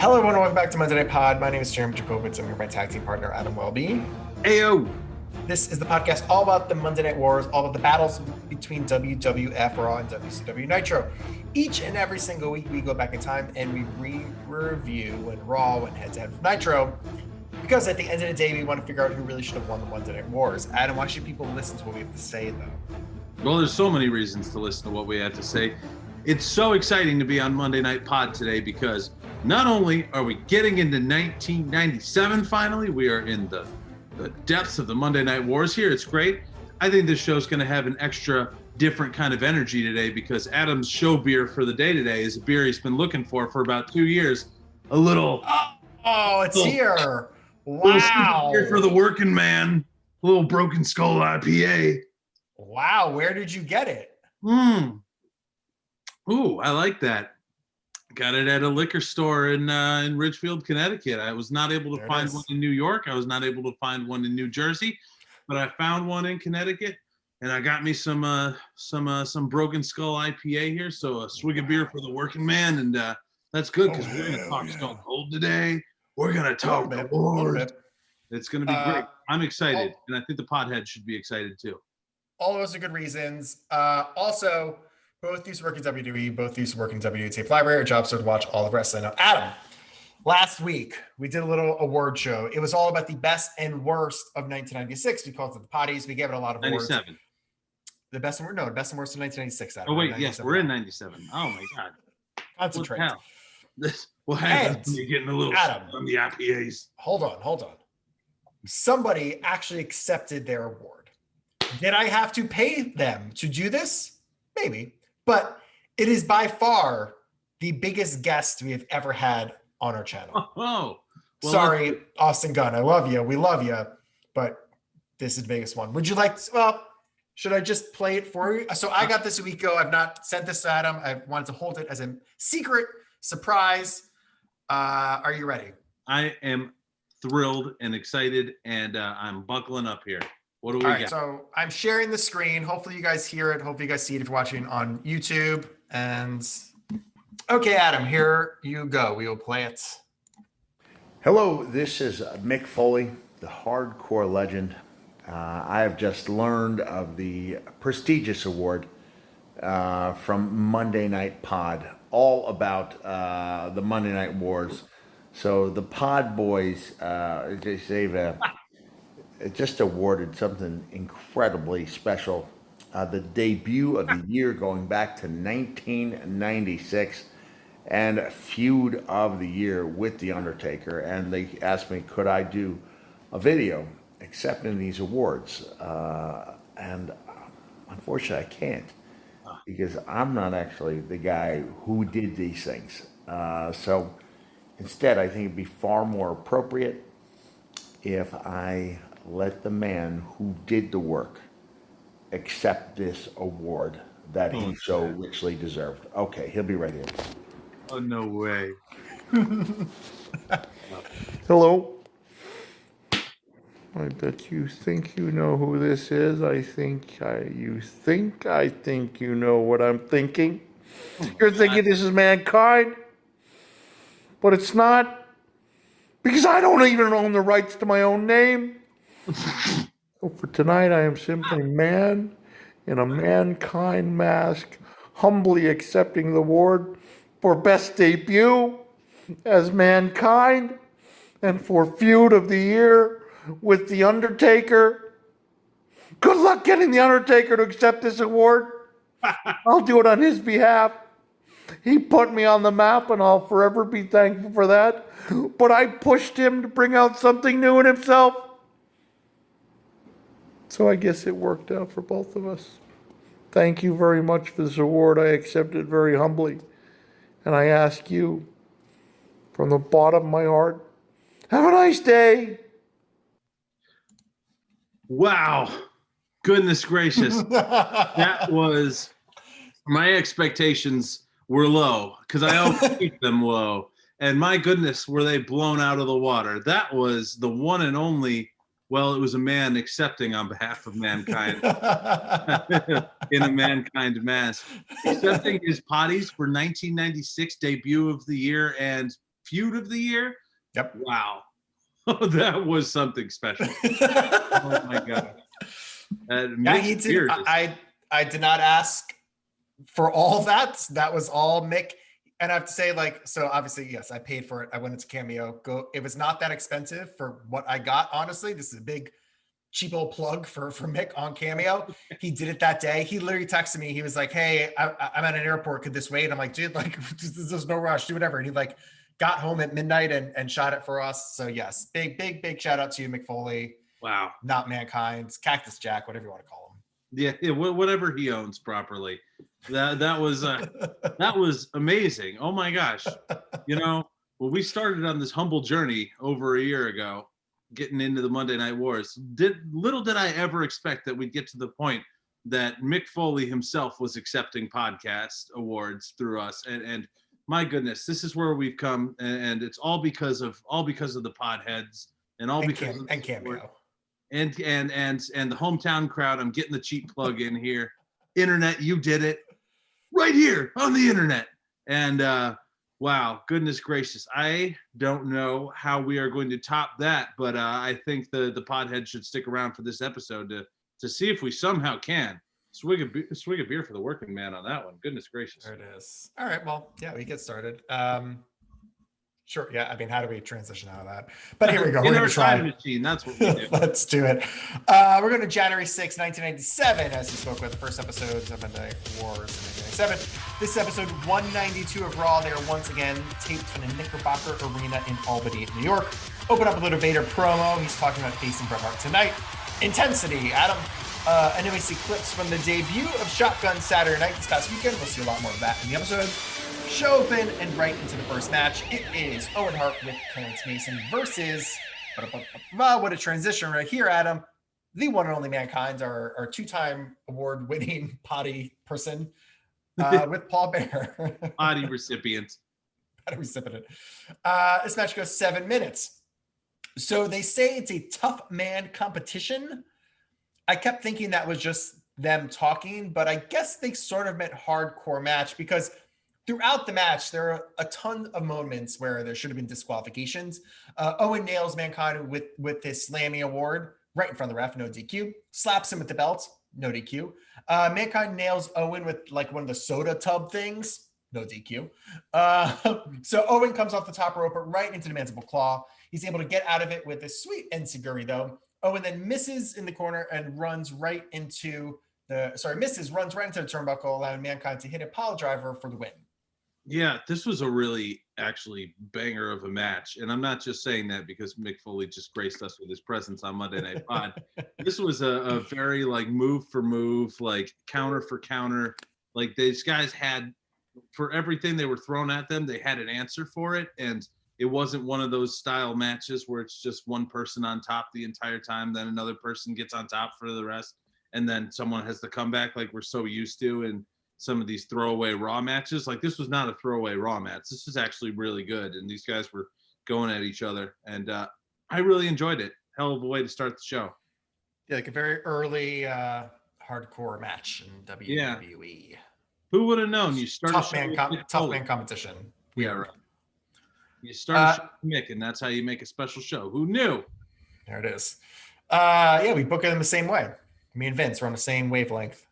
Hello, everyone. Welcome back to Monday Night Pod. My name is Jacobowitz. I'm here with my tag team partner, Adam Welby. Ayo. This is the podcast all about the Monday Night Wars, all about the battles between WWF Raw and WCW Nitro. Each and every single week, we go back in time and we re-review when Raw went head-to-head with Nitro. Because at the end of the day, we want to figure out who really should have won the Monday Night Wars. Adam, why should people listen to what we have to say, though? Well, there's so many reasons to listen to what we have to say. It's so exciting to be on Monday Night Pod today because not only are we getting into 1997 finally, we are in the depths of the Monday Night Wars here. It's great. I think this show's going to have an extra different kind of energy today because Adam's show beer for the day today is a beer he's been looking for about 2 years. A little... Oh, it's here. Wow. Beer for the working man. A little Broken Skull IPA. Wow. Where did you get it? Ooh, I like that. Got it at a liquor store in Ridgefield, Connecticut. I was not able to find one in New York. I was not able to find one in New Jersey, but I found one in Connecticut, and I got me some Broken Skull IPA here. So a swig of beer for the working man, and that's good because we're gonna talk Stone Cold today. We're gonna talk the Wars. It's gonna be great. I'm excited, and I think the pothead should be excited too. All of those are good reasons. Also, both used to work in WWE, both used to work in WWE Tape Library. Our jobs are to watch all of wrestling. Now, Adam, last week we did a little award show. It was all about the best and worst of 1996. We called it the potties. We gave it a lot of awards. 97. The best and worst? No, the best and worst of 1996. Adam. Oh wait, yes, we're in 97. Oh my God. Concentrate. What happens when you're getting a little Adam, on the IPAs? Hold on. Somebody actually accepted their award. Did I have to pay them to do this? Maybe. But it is by far the biggest guest we have ever had on our channel. Oh, well, sorry, Austin Gunn. I love you. We love you. But this is the biggest one. Would you like to, well, should I just play it for you? So I got this a week ago. I've not sent this to Adam. I wanted to hold it as a secret surprise. Are you ready? I am thrilled and excited, and I'm buckling up here. What do we got? So I'm sharing the screen. Hopefully you guys hear it. Hopefully you guys see it if you're watching on YouTube. And okay, Adam, here you go. We will play it. Hello, this is Mick Foley, the hardcore legend. I have just learned of the prestigious award from Monday Night Pod, all about the Monday Night Wars. So the Pod Boys, they've just awarded something incredibly special. The debut of the year going back to 1996 and feud of the year with The Undertaker. And they asked me, could I do a video accepting these awards? And unfortunately, I can't because I'm not actually the guy who did these things. So instead, I think it'd be far more appropriate if I let the man who did the work accept this award that he so richly deserved. Okay, he'll be right here. Oh, no way. Hello. I bet you think you know who this is. I think you know what I'm thinking. You're thinking this is Mankind, but it's not, because I don't even own the rights to my own name. So for tonight, I am simply man in a Mankind mask, humbly accepting the award for best debut as Mankind and for feud of the year with The Undertaker. Good luck getting The Undertaker to accept this award. I'll do it on his behalf. He put me on the map, and I'll forever be thankful for that. But I pushed him to bring out something new in himself. So I guess it worked out for both of us. Thank you very much for this award. I accept it very humbly. And I ask you, from the bottom of my heart, have a nice day. Wow. Goodness gracious. That was, my expectations were low because I always keep them low. And my goodness, were they blown out of the water. That was the one and only, well, it was a man accepting on behalf of Mankind in a Mankind mask, accepting his potties for 1996 debut of the year and feud of the year. Yep. Wow. That was something special. Oh my God. I did not ask for all that. That was all Mick. And I have to say, like, so obviously, yes, I paid for it. I went into Cameo. It was not that expensive for what I got. Honestly, this is a big cheapo plug for Mick on Cameo. He did it that day. He literally texted me. He was like, "Hey, I'm at an airport. Could this wait?" I'm like, "Dude, like, there's no rush. Do whatever." And he like got home at midnight and shot it for us. So yes, big shout out to you, Mick Foley. Wow. Not Mankind, Cactus Jack, whatever you want to call him. Yeah, whatever he owns properly. That was amazing. Oh my gosh. When we started on this humble journey over a year ago, getting into the Monday Night Wars, little did I ever expect that we'd get to the point that Mick Foley himself was accepting podcast awards through us. And my goodness, this is where we've come, and it's all because of the podheads and all because of Cameo. And the hometown crowd. I'm getting the cheap plug in here. Internet, you did it right here on the internet. And wow, goodness gracious. I don't know how we are going to top that, but I think the podhead should stick around for this episode to see if we somehow can swig a beer for the working man on that one. Goodness gracious. There it is. All right, well, yeah, we get started. Sure. Yeah. I mean, how do we transition out of that? But here we go. We're going to try. Machine. That's what we do. Let's do it. We're going to January 6, 1997, as we spoke about the first episodes of Monday Wars in 1997. This is episode 192 of Raw. They are once again taped from the Knickerbocker Arena in Albany, New York. Open up a little Vader promo. He's talking about facing Bret Hart tonight. Intensity, Adam. And then we see clips from the debut of Shotgun Saturday Night this past weekend. We'll see a lot more of that in the episode. Show open and right into the first match. It is Owen Hart with Clarence Mason versus, what a transition right here, Adam. The one and only Mankind, our two-time award-winning potty person with Paul Bearer. Potty recipient. This match goes 7 minutes. So they say it's a tough man competition. I kept thinking that was just them talking, but I guess they sort of meant hardcore match because throughout the match, there are a ton of moments where there should have been disqualifications. Owen nails Mankind with his Slammy Award right in front of the ref, no DQ. Slaps him with the belt, no DQ. Mankind nails Owen with like one of the soda tub things, no DQ. So Owen comes off the top rope right into the mandible claw. He's able to get out of it with a sweet enziguri though. Owen then misses in the corner and runs right into the turnbuckle, allowing Mankind to hit a pile driver for the win. Yeah, this was a really actually banger of a match. And I'm not just saying that because Mick Foley just graced us with his presence on Monday Night Pod. This was a very like move for move, like counter for counter. Like these guys had, for everything they were thrown at them, they had an answer for it. And it wasn't one of those style matches where it's just one person on top the entire time, then another person gets on top for the rest, and then someone has the comeback like we're so used to in some of these throwaway Raw matches. Like this was not a throwaway Raw match. This was actually really good, and these guys were going at each other, and I really enjoyed it. Hell of a way to start the show. Yeah, like a very early hardcore match in WWE. Yeah. Who would have known? You start tough man competition. Yeah, right. You start a show with Mick, and that's how you make a special show. Who knew? There it is. Yeah, we book it in the same way. Me and Vince are on the same wavelength.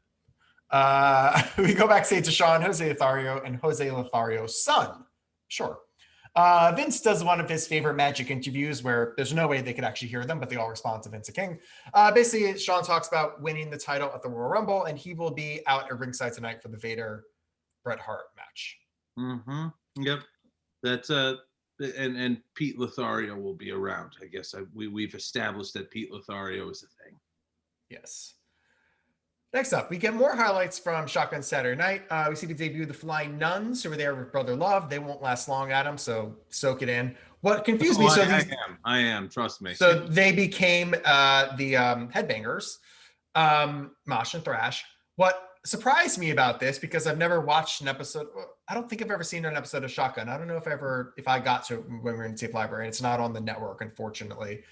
We go backstage to Shawn, Jose Lothario, and Jose Lothario's son. Sure. Vince does one of his favorite magic interviews where there's no way they could actually hear them, but they all respond to Vince the King. Basically, Shawn talks about winning the title at the Royal Rumble, and he will be out at ringside tonight for the Vader Bret Hart match. Mm-hmm. Yep. That's and Pete Lothario will be around. I guess we've established that Pete Lothario is a thing. Yes. Next up, we get more highlights from Shotgun Saturday Night. We see the debut of the Flying Nuns who were there with Brother Love. They won't last long, Adam, so soak it in. What confused me, I am, trust me. So they became the Headbangers, Mosh and Thrash. What surprised me about this, because I've never watched an episode, I don't think I've ever seen an episode of Shotgun. I don't know if I got to it when we were in the tape library, and it's not on the network, unfortunately.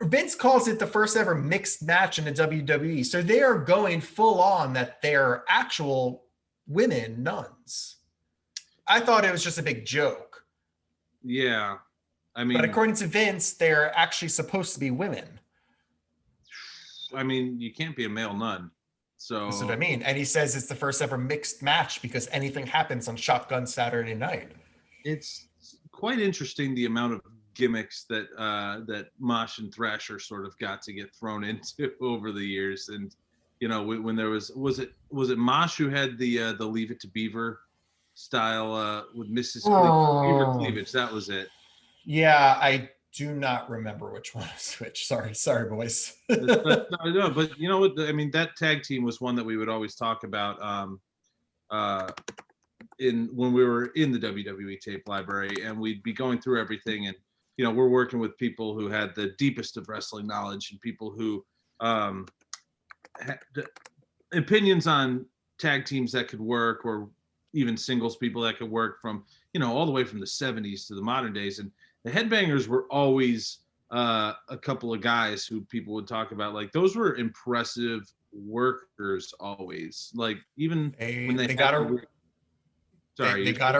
Vince calls it the first ever mixed match in the WWE. So they are going full on that they're actual women nuns. I thought it was just a big joke. Yeah. I mean, but according to Vince, they're actually supposed to be women. I mean, you can't be a male nun. So That's what I mean. And he says it's the first ever mixed match because anything happens on Shotgun Saturday Night. it's quite interesting the amount of gimmicks that that Mosh and Thrasher sort of got to get thrown into over the years. And you know, when there was it Mosh who had the Leave It to Beaver style with Mrs. Beaver cleavage? That was it. Yeah, I do not remember which one is which. Sorry, boys. No, but you know what? I mean, that tag team was one that we would always talk about in when we were in the WWE tape library, and we'd be going through everything, and you know, we're working with people who had the deepest of wrestling knowledge and people who had opinions on tag teams that could work, or even singles people that could work, from you know, all the way from the 70s to the modern days. And the Headbangers were always a couple of guys who people would talk about. Like, those were impressive workers always. Like, even when they got a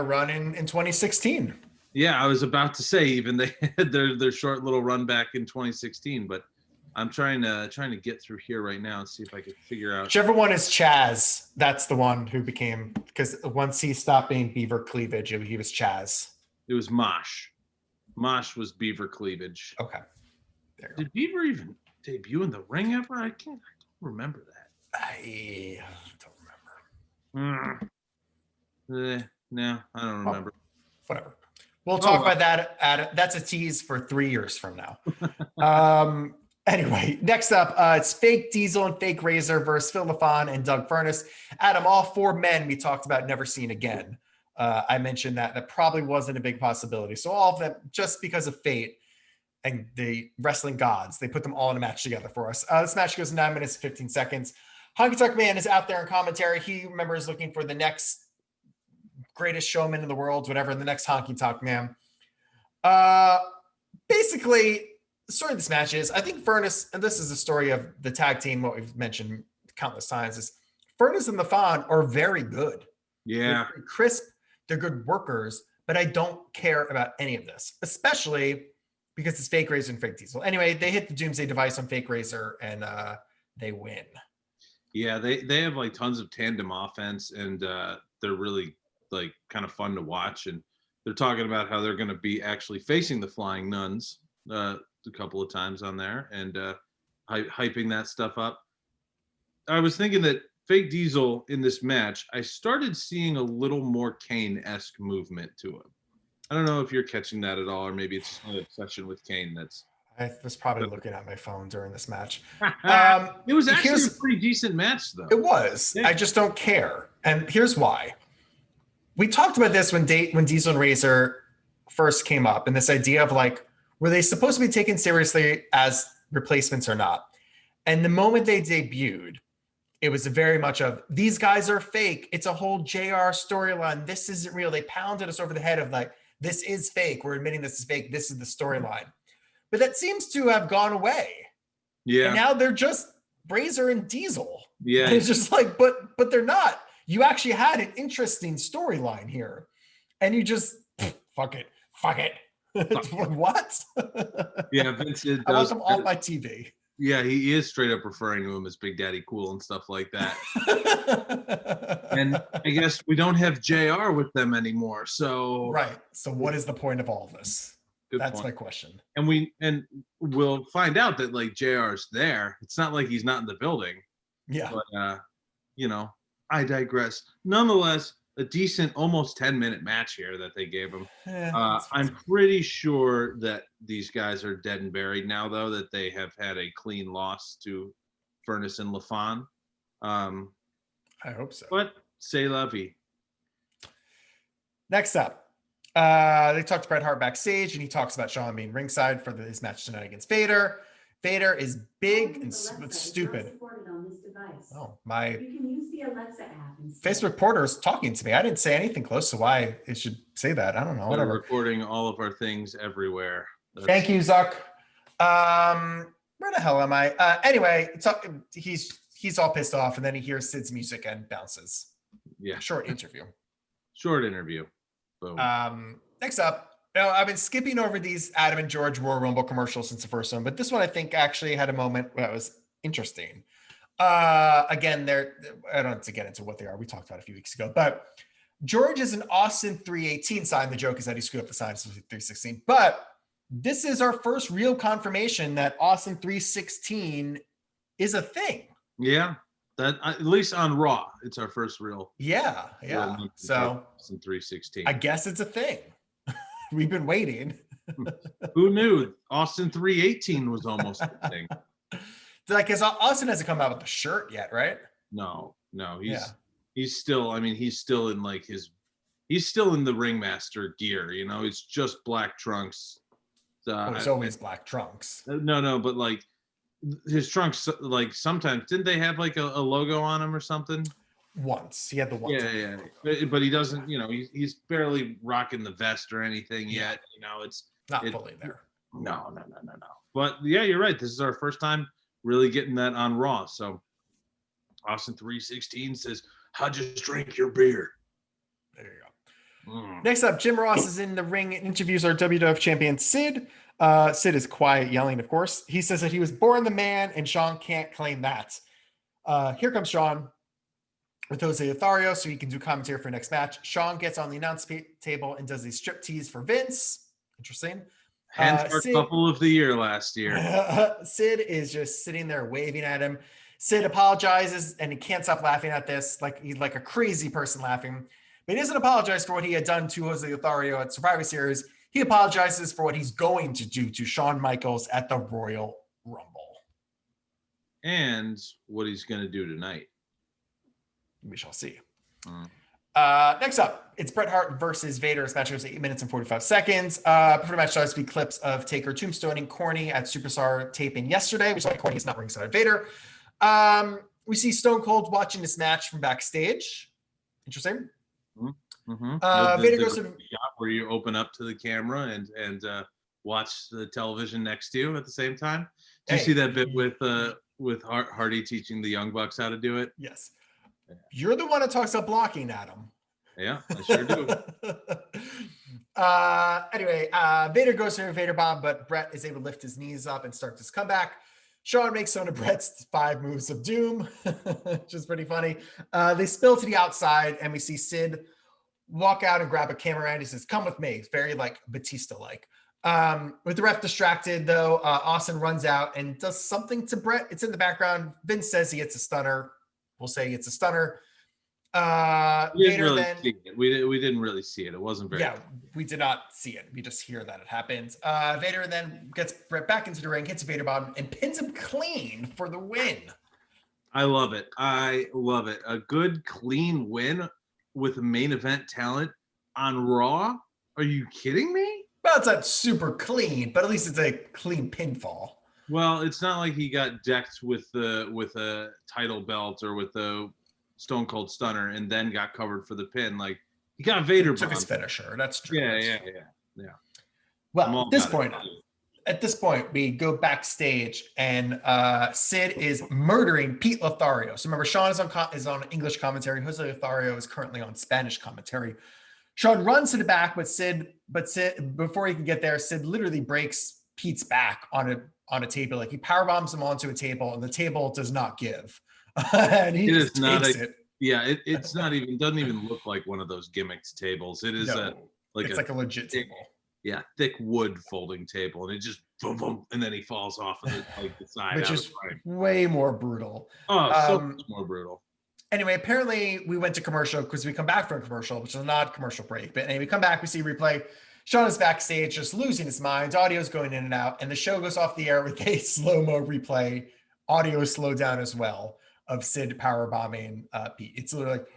run in 2016. Yeah, I was about to say, even they had their short little run back in 2016. But I'm trying to get through here right now and see if I can figure out. Whichever one is Chaz, that's the one who became, because once he stopped being Beaver Cleavage, he was Chaz. It was Mosh. Mosh was Beaver Cleavage. Okay. Did Beaver even debut in the ring ever? I don't remember that. I don't remember. No, I don't remember. Whatever. We'll talk about that. That's a tease for 3 years from now. Anyway, next up, it's Fake Diesel and Fake Razor versus Phil LaFon and Doug Furnas. Adam, all four men we talked about never seen again. I mentioned that probably wasn't a big possibility. So all of them, just because of fate and the wrestling gods, they put them all in a match together for us. This match goes 9 minutes, 15 seconds. Honky Tonk Man is out there in commentary. He remembers looking for the next greatest showman in the world, whatever, the next Honky Tonk Man. Basically, the story of this match is, I think Furnas, and this is the story of the tag team, what we've mentioned countless times, is Furnas and LaFon are very good. Yeah. They're crisp. They're good workers, but I don't care about any of this, especially because it's Fake Razor and Fake Diesel. Anyway, they hit the Doomsday device on Fake Razor and they win. Yeah, they have like tons of tandem offense, and they're really like kind of fun to watch. And they're talking about how they're going to be actually facing the Flying Nuns a couple of times on there, and hyping that stuff up. I was thinking that Fake Diesel in this match, I started seeing a little more Kane-esque movement to him. I don't know if you're catching that at all, or maybe it's just an obsession with Kane. I was probably looking at my phone during this match. It was actually a pretty decent match, though. It was. Yeah. I just don't care. And here's why. We talked about this when Diesel and Razor first came up, and this idea of like, were they supposed to be taken seriously as replacements or not? And the moment they debuted, it was very much of, these guys are fake. It's a whole JR storyline. This isn't real. They pounded us over the head of like, this is fake. We're admitting this is fake. This is the storyline. But that seems to have gone away. Yeah. And now they're just Razor and Diesel. Yeah. And it's just like, but they're not. You actually had an interesting storyline here. And you just, fuck it. What? Yeah, Vince does. I want them off my TV. Yeah, he is straight up referring to him as Big Daddy Cool and stuff like that. And I guess we don't have JR with them anymore. So right. So what is the point of all this? That's my question. And we'll find out that like JR's there. It's not like he's not in the building. Yeah. But you know, I digress. Nonetheless, a decent almost 10-minute match here that they gave him. I'm pretty sure that these guys are dead and buried now, though, that they have had a clean loss to Furnas and LaFon. I hope so. But c'est la vie. Next up, they talked to Bret Hart backstage, and he talks about Shawn being ringside for his match tonight against Vader. Vader is big and stupid. Oh, my You can use the Alexa app. Facebook Porter is talking to me. I didn't say anything close to why it should say that. I don't know. Whatever. We're recording all of our things everywhere. Thank you, Zuck. Where the hell am I? Anyway, he's all pissed off, and then he hears Sid's music and bounces. Yeah. Short interview. Short interview. Boom. Next up, No, I've been skipping over these Adam and George Royal Rumble commercials since the first one, but this one I think actually had a moment that was interesting. Again, I don't have to get into what they are. We talked about it a few weeks ago, but George is an Austin 318 sign. The joke is that he screwed up the sign to 316, but this is our first real confirmation that Austin 316 is a thing. Yeah, that at least on Raw, it's our first real. Yeah. So Austin 316. I guess it's a thing. We've been waiting. Who knew Austin 318 was almost a thing? Because Austin hasn't come out with the shirt yet, right? No, he's still. I mean, he's still in he's still in the ringmaster gear. You know, it's just black trunks. It's always black trunks. No, but like his trunks, like sometimes didn't they have like a logo on them or something? Once he had the one. Yeah. But he doesn't. You know, he's barely rocking the vest or anything yet. You know, it's not fully there. No. But yeah, you're right. This is our first time really getting that on Raw. So Austin 316 says, "I just drank your beer." There you go. Next up, Jim Ross is in the ring and interviews our WWF champion Sid. Sid is quiet, yelling, of course. He says that he was born the man, and Shawn can't claim that. Here comes Shawn with Jose Lothario, so he can do commentary for next match. Shawn gets on the announce table and does a strip tease for Vince. Interesting. Hence our couple of the year last year. Sid is just sitting there waving at him. Sid apologizes, and he can't stop laughing at this. Like he's like a crazy person laughing. But he doesn't apologize for what he had done to Jose Lothario at Survivor Series. He apologizes for what he's going to do to Shawn Michaels at the Royal Rumble. And what he's going to do tonight. We shall see. Next up, it's Bret Hart versus Vader. This match goes 8 minutes and 45 seconds. Before the match starts, we clips of Taker tombstoning Corny at Superstar taping yesterday. We saw Corny is not ringside Vader. We see Stone Cold watching this match from backstage. Interesting. Vader goes to where you open up to the camera and watch the television next to you at the same time. Do you see that bit with Hardy teaching the Young Bucks how to do it? Yes. You're the one that talks about blocking, Adam. Yeah, I sure do. Anyway, Vader goes to a Vader bomb, but Bret is able to lift his knees up and start his comeback. Shawn makes one of Bret's 5 moves of doom, which is pretty funny. They spill to the outside, and we see Sid walk out and grab a camera, and he says, "Come with me." It's very like Batista-like. With the ref distracted, though, Austin runs out and does something to Bret. It's in the background. Vince says he hits a stunner. We'll say it's a stunner. We didn't really see it. It wasn't very. Yeah, we did not see it. We just hear that it happens. Vader then gets Bret back into the ring, hits a Vader bomb, and pins him clean for the win. I love it. A good clean win with main event talent on Raw. Are you kidding me? Well, it's not super clean, but at least it's a clean pinfall. Well, it's not like he got decked with a title belt or with a Stone Cold Stunner and then got covered for the pin. Like he got Vader took his finisher. That's true. Yeah. Well, at this point, we go backstage and Sid is murdering Pete Lothario. So remember, Shawn is on English commentary. Jose Lothario is currently on Spanish commentary. Shawn runs to the back, but Sid, before he can get there, Sid literally breaks Pete's back on a table. Like he powerbombs him onto a table, and the table does not give. And he just takes it. Yeah, it's not even, doesn't even look like one of those gimmicks tables. It is it's like a legit table. Yeah, thick wood folding table, and it just boom, boom, and then he falls off of the side. Which is way more brutal. Oh, so much more brutal. Anyway, apparently we went to commercial because we come back from a commercial, which is not a commercial break. But anyway, we come back, we see replay. Shawn is backstage, just losing his mind. Audio's going in and out, and the show goes off the air with a slow-mo replay. Audio is slowed down as well of Sid power bombing Pete. It's literally like,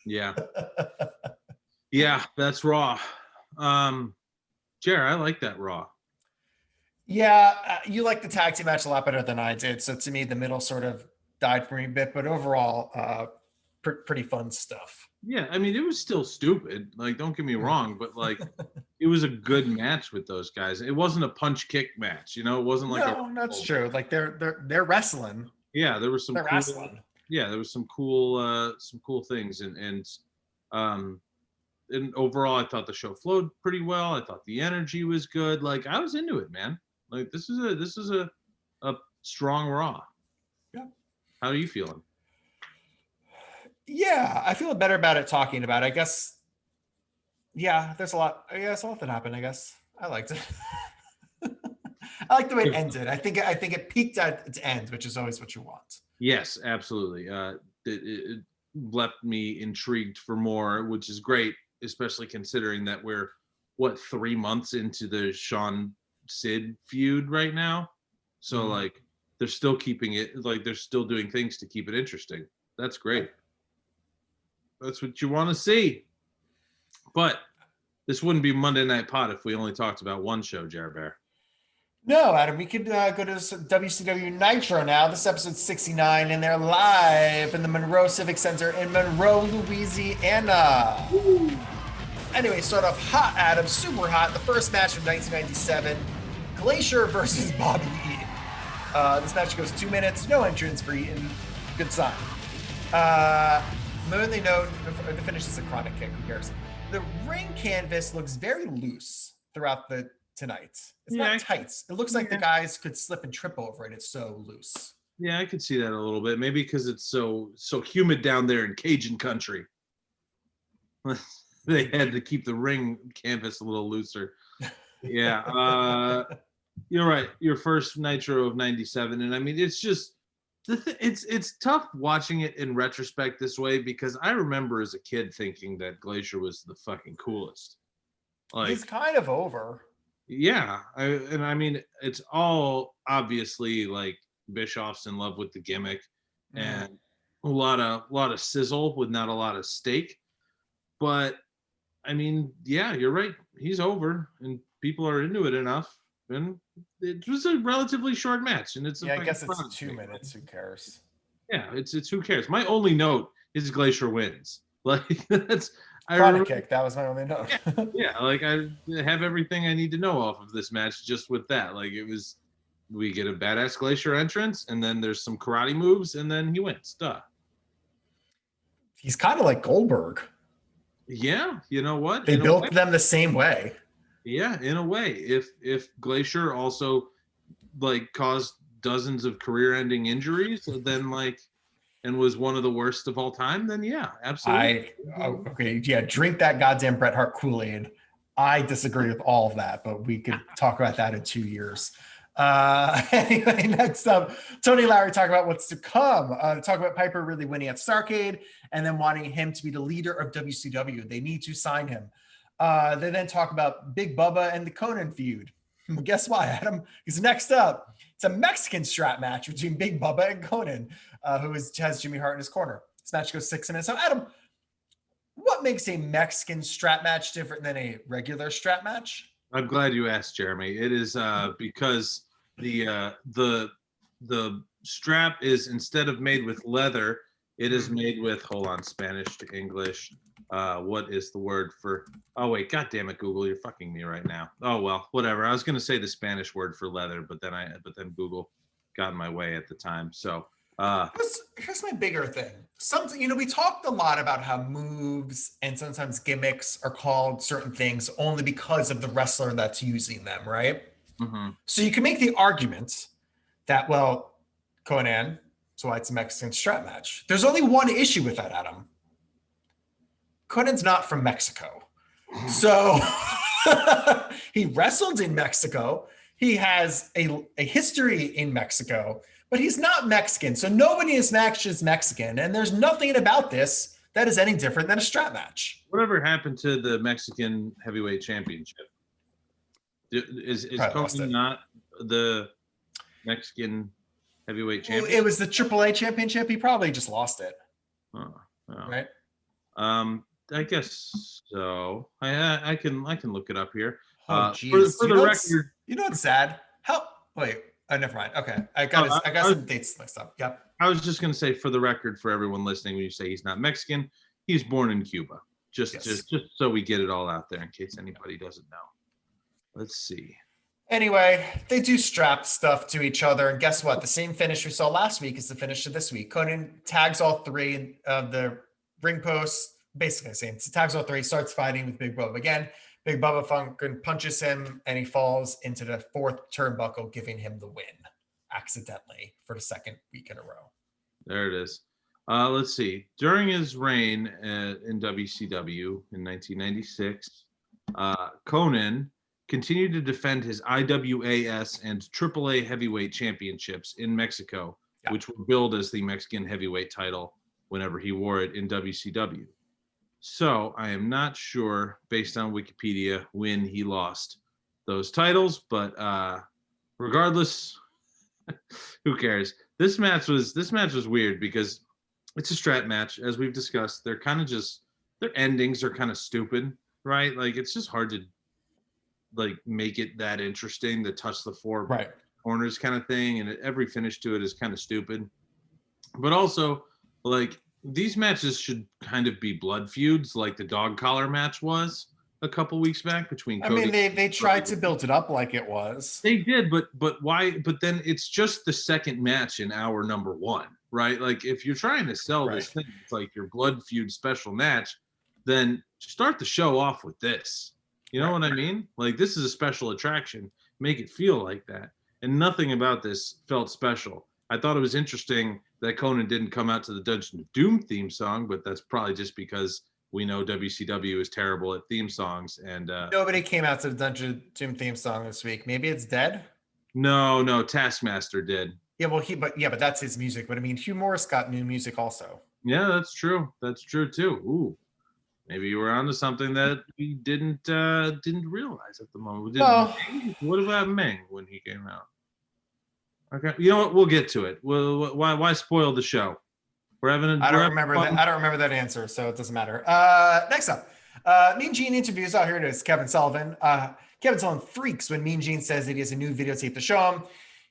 yeah, yeah, that's Raw. Jer, I like that Raw. Yeah, you like the tag team match a lot better than I did. So to me, the middle sort of died for me a bit, but overall, pretty fun stuff. Yeah, I mean, it was still stupid. Like, don't get me wrong, but like, it was a good match with those guys. It wasn't a punch kick match, you know. It wasn't like that's true. Like they're wrestling. Yeah, there was some. They're wrestling. Yeah, there was some cool things, and And overall, I thought the show flowed pretty well. I thought the energy was good. Like, I was into it, man. Like, this is a strong Raw. Yeah. How are you feeling? Yeah, I feel better about it talking about it. I guess. Yeah, there's a lot. Yeah, there's a lot that happened. I guess I liked it. I like the way it ended. I think it peaked at its end, which is always what you want. Yes, absolutely. It left me intrigued for more, which is great, especially considering that we're 3 months into the Shawn Sid feud right now. So like they're still keeping it, like they're still doing things to keep it interesting. That's great. That's what you want to see. But this wouldn't be Monday Night Pod if we only talked about one show, Jer Bear. No, Adam, we could go to WCW Nitro now. This is episode 69, and they're live in the Monroe Civic Center in Monroe, Louisiana. Woo. Anyway, start off hot, Adam, super hot. The first match of 1997, Glacier versus Bobby Eaton. This match goes 2 minutes, no entrance for Eaton. Good sign. The only note, the finish is a chronic kick. Who cares? The ring canvas looks very loose throughout tonight. It's not tight. It looks like the guys could slip and trip over it. It's so loose. Yeah, I could see that a little bit. Maybe because it's so humid down there in Cajun country. They had to keep the ring canvas a little looser. Yeah, you're right. Your first Nitro of '97, and I mean, it's just it's tough watching it in retrospect this way because I remember as a kid thinking that Glacier was the fucking coolest. Like, he's kind of over. Yeah, I mean, it's all obviously like Bischoff's in love with the gimmick, and a lot of sizzle with not a lot of steak. But I mean, yeah, you're right. He's over, and people are into it enough. And it was a relatively short match, and it's I guess it's 2 minutes. Who cares? Yeah, it's who cares. My only note is Glacier wins. Like that's. Chronic kick. That was my only note. Yeah, like I have everything I need to know off of this match just with that. Like we get a badass Glacier entrance, and then there's some karate moves, and then he wins. Duh. He's kind of like Goldberg. Yeah, you know what? They built them the same way. Yeah, in a way. If Glacier also like caused dozens of career-ending injuries, then like. And was one of the worst of all time, then yeah, absolutely. Drink that goddamn Bret Hart Kool-Aid. I disagree with all of that, but we could talk about that in 2 years. Anyway, next up, Tony Lowry talk about what's to come. Talk about Piper really winning at Starrcade and then wanting him to be the leader of WCW. They need to sign him. They then talk about Big Bubba and the Conan feud. Guess why, Adam? Because next up, it's a Mexican strap match between Big Bubba and Conan, who has Jimmy Hart in his corner. This match goes 6 minutes. So, Adam, what makes a Mexican strap match different than a regular strap match? I'm glad you asked, Jeremy. It is because the strap is, instead of made with leather, it is made with, hold on, Spanish to English. What is the word for, oh wait, God damn it, Google, you're fucking me right now. Oh well, whatever. I was gonna say the Spanish word for leather, but then Google got in my way at the time. So here's my bigger thing. We talked a lot about how moves and sometimes gimmicks are called certain things only because of the wrestler that's using them, right? Mm-hmm. So you can make the argument that, well, Conan, so why it's a Mexican strap match. There's only one issue with that, Adam. Conan's not from Mexico. So he wrestled in Mexico. He has a history in Mexico, but he's not Mexican. So nobody in his match is Mexican. And there's nothing about this that is any different than a strap match. Whatever happened to the Mexican Heavyweight Championship? Is Conan not the Mexican Heavyweight Champion? Well, it was the AAA Championship. He probably just lost it. Right? I guess so. I can look it up here. For the record, what's sad? Never mind. Okay, I got some dates mixed up. Yep. I was just gonna say, for the record, for everyone listening, when you say he's not Mexican, he's born in Cuba. Just so we get it all out there in case anybody doesn't know. Let's see. Anyway, they do strap stuff to each other, and guess what? The same finish we saw last week is the finish of this week. Conan tags all three of the ring posts basically the same. Tags all three, starts fighting with Big Bubba again. Big Bubba fucking punches him and he falls into the fourth turnbuckle, giving him the win accidentally for the second week in a row. There it is. Let's see. During his reign in WCW in 1996, Conan continued to defend his IWAS and AAA heavyweight championships in Mexico, which were billed as the Mexican heavyweight title whenever he wore it in WCW. So I am not sure, based on Wikipedia, when he lost those titles, but regardless, who cares? This match was weird because it's a strap match, as we've discussed. They're kind of just, their endings are kind of stupid, right? Like, it's just hard to like make it that interesting, to touch the four corners kind of thing, and every finish to it is kind of stupid. But also, like, these matches should kind of be blood feuds, like the dog collar match was a couple weeks back between Cody. I mean, they tried to build it up like it was. They did, but why? But then it's just the second match in hour number one, right? Like, if you're trying to sell this thing, it's like your blood feud special match, then start the show off with this. You know what I mean? Like, this is a special attraction. Make it feel like that. And nothing about this felt special. I thought it was interesting that Conan didn't come out to the Dungeon of Doom theme song, but that's probably just because we know WCW is terrible at theme songs. And nobody came out to the Dungeon of Doom theme song this week. Maybe it's dead. No, Taskmaster did. Yeah, well, but that's his music. But I mean, Hugh Morris got new music also. Yeah, that's true. That's true too. Ooh, maybe you were onto something that we didn't realize at the moment. What about Meng when he came out? Okay, you know what? We'll get to it. Why spoil the show? I don't remember that answer, so it doesn't matter. Next up, Mean Gene interviews. Oh, here it is. Kevin Sullivan. Kevin Sullivan freaks when Mean Gene says that he has a new videotape to show him.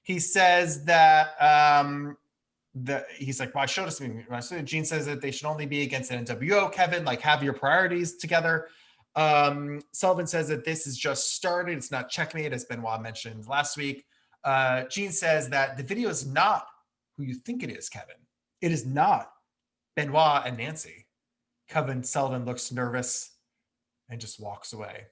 He says that he's like, why show this to me? Gene says that they should only be against an NWO. Kevin, like, have your priorities together. Sullivan says that this is just started. It's not checkmate, as Benoit mentioned last week. Gene says that the video is not who you think it is, Kevin. It is not Benoit and Nancy. Kevin Sullivan looks nervous and just walks away.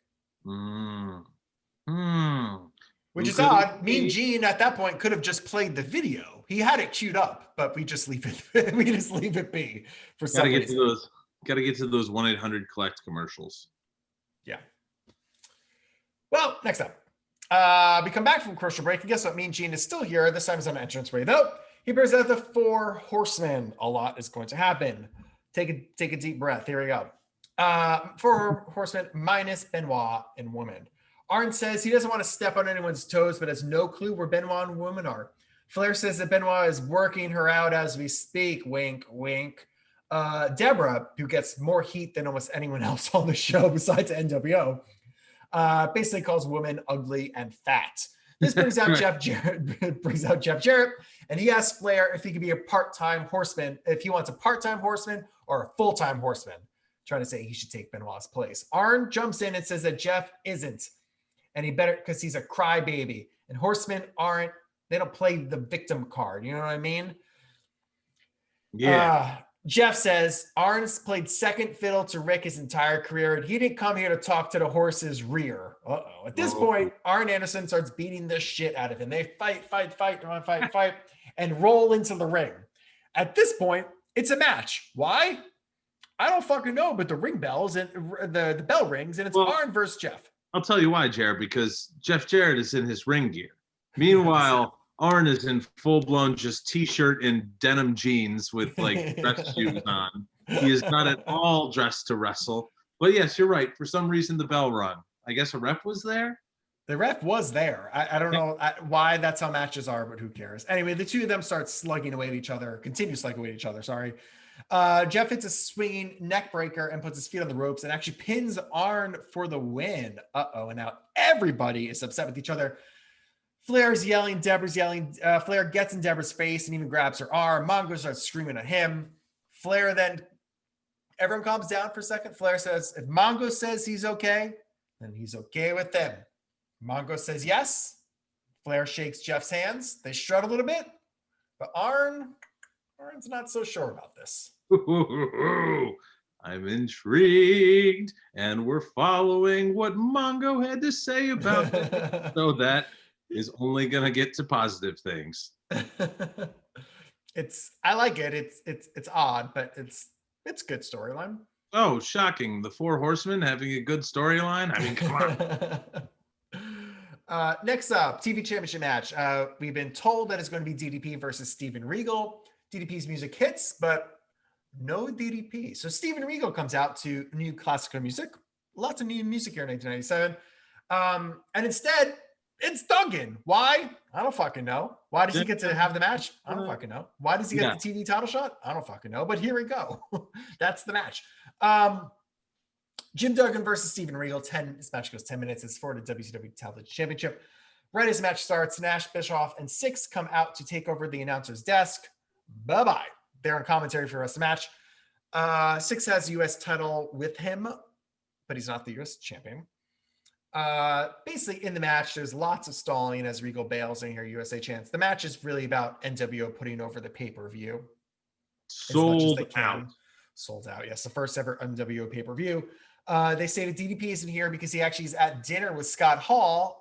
Which is odd. Mean Gene at that point could have just played the video. He had it queued up, but we just leave it. We just leave it be for some reason. Gotta get to those 1-800-COLLECT commercials. Yeah. Well, next up. We come back from commercial break, and guess what? Mean Gene is still here. This time he's on the entranceway, though. He bears out the 4 horsemen. A lot is going to happen. Take a deep breath. Here we go. 4 horsemen minus Benoit and Woman. Arn says he doesn't want to step on anyone's toes, but has no clue where Benoit and Woman are. Flair says that Benoit is working her out as we speak. Wink, wink. Deborah, who gets more heat than almost anyone else on the show besides NWO, basically calls Woman ugly and fat. This brings out Jeff Jarrett, and he asks Flair if he could be a part-time horseman, if he wants a part-time horseman or a full-time horseman, trying to say he should take Benoit's place. Arn jumps in and says that Jeff isn't, and he better, because he's a crybaby, and horsemen they don't play the victim card. You know what I mean? Yeah. Jeff says Arn's played second fiddle to Rick his entire career, and he didn't come here to talk to the horse's rear. At this point, Arn Anderson starts beating the shit out of him. They fight, and roll into the ring. At this point, it's a match. Why? I don't fucking know, but the ring bells and the bell rings, and it's Arn versus Jeff. I'll tell you why, Jared, because Jeff Jarrett is in his ring gear. Meanwhile, Arn is in full-blown just t-shirt and denim jeans with like dress shoes on. He is not at all dressed to wrestle. But yes, you're right. For some reason, the bell rung. I guess a ref was there? The ref was there. I don't know why that's how matches are, but who cares? Anyway, the two of them start slugging away at each other, continue slugging away at each other, sorry. Jeff hits a swinging neck breaker and puts his feet on the ropes and actually pins Arn for the win. And now everybody is upset with each other. Flair's yelling, Deborah's yelling. Flair gets in Deborah's face and even grabs her arm. Mongo starts screaming at him. Flair then, everyone calms down for a second. Flair says, if Mongo says he's okay, then he's okay with them. Mongo says yes. Flair shakes Jeff's hands. They strut a little bit, but Arn's not so sure about this. I'm intrigued, and we're following what Mongo had to say about it. So that is only gonna get to positive things. I like it. It's odd, but it's good storyline. Oh, shocking. The Four Horsemen having a good storyline. I mean, come on. Next up, TV championship match. We've been told that it's going to be DDP versus Steven Regal. DDP's music hits, but no DDP. So Steven Regal comes out to new classical music. Lots of new music here in 1997. And instead, it's Duggan. Why? I don't fucking know. Why does he get to have the match? I don't fucking know. Why does he get the TV title shot? I don't fucking know. But here we go. That's the match. Jim Duggan versus Steven Regal. This match goes 10 minutes. It's for the WCW Television Championship. Right as the match starts, Nash, Bischoff, and Syxx come out to take over the announcer's desk. Bye-bye. They're in commentary for the rest of the match. Syxx has the U.S. title with him, but he's not the U.S. champion. Basically, in the match, there's lots of stalling as Regal bails and hear USA chants. The match is really about NWO putting over the pay-per-view. Sold out. Sold out. Yes, the first ever NWO pay-per-view. They say that DDP isn't here because he actually is at dinner with Scott Hall.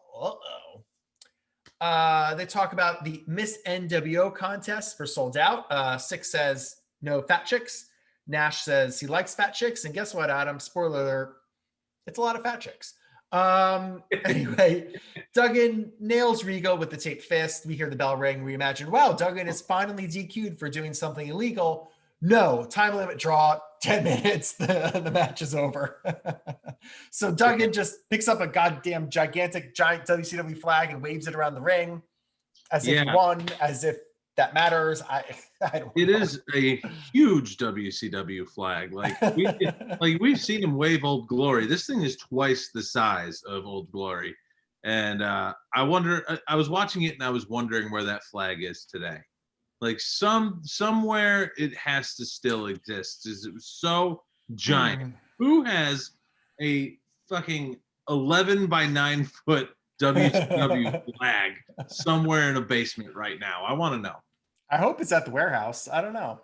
They talk about the Miss NWO contest for Sold Out. Syxx says no fat chicks. Nash says he likes fat chicks. And guess what, Adam? Spoiler alert, it's a lot of fat chicks. Anyway, Duggan nails Regal with the taped fist. We hear the bell ring. We imagine, wow, Duggan is finally DQ'd for doing something illegal. No, time limit draw, 10 minutes. The match is over. So Duggan just picks up a goddamn giant WCW flag and waves it around the ring as if he won, as if that matters. I don't know. It is a huge WCW flag. We've seen him wave Old Glory. This thing is twice the size of Old Glory. And I was watching it and I was wondering where that flag is today. Like somewhere it has to still exist. It was so giant. Who has a fucking 11 by 9 foot WCW flag somewhere in a basement right now? I want to know. I hope it's at the warehouse. I don't know.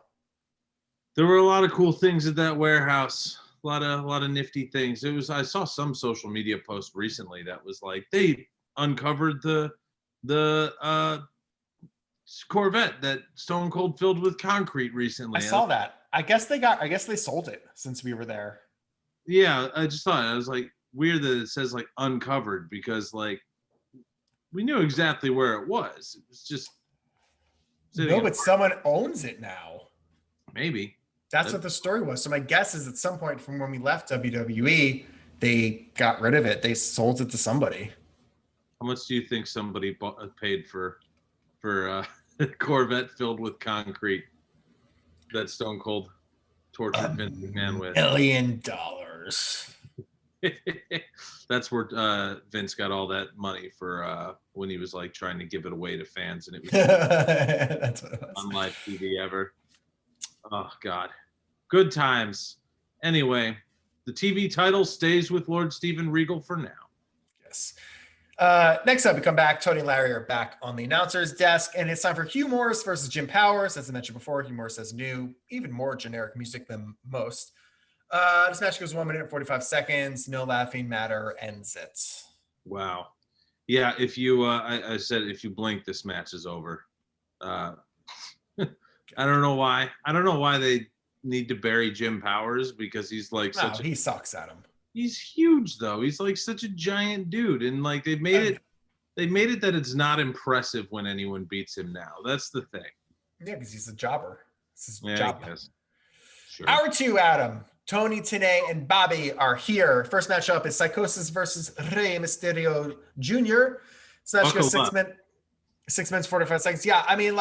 There were a lot of cool things at that warehouse. A lot of nifty things. I saw some social media post recently that was like they uncovered the Corvette that Stone Cold filled with concrete recently. I saw that. I guess they sold it since we were there. Yeah, I just thought it was like weird that it says like uncovered because like we knew exactly where it was. It was just no, but someone owns it now. Maybe. That's what the story was. So my guess is at some point from when we left WWE, they got rid of it. They sold it to somebody. How much do you think somebody paid for a Corvette filled with concrete that Stone Cold tortured Vince McMahon with? $1 million. That's where Vince got all that money for when he was like trying to give it away to fans, and it was that's what it was. On live TV ever. Oh God, good times. Anyway, the TV title stays with Lord Steven Regal for now. Yes. Next up, we come back. Tony and Larry are back on the announcer's desk, and it's time for Hugh Morris versus Jim Powers. As I mentioned before, Hugh Morris has new, even more generic music than most. This match goes 1 minute and 45 seconds. No laughing matter ends it. Wow. Yeah, if you, I said if you blink, this match is over. I don't know why. I don't know why they need to bury Jim Powers because he's like he sucks at him. He's huge though. He's like such a giant dude, and like they made it that it's not impressive when anyone beats him now. That's the thing. Yeah, because he's a jobber. This is job. I guess. Sure. Hour 2, Adam. Tony, Tenay, and Bobby are here. First matchup is Psychosis versus Rey Mysterio Jr. So that's goes 6 minutes 45 seconds. Yeah, I mean,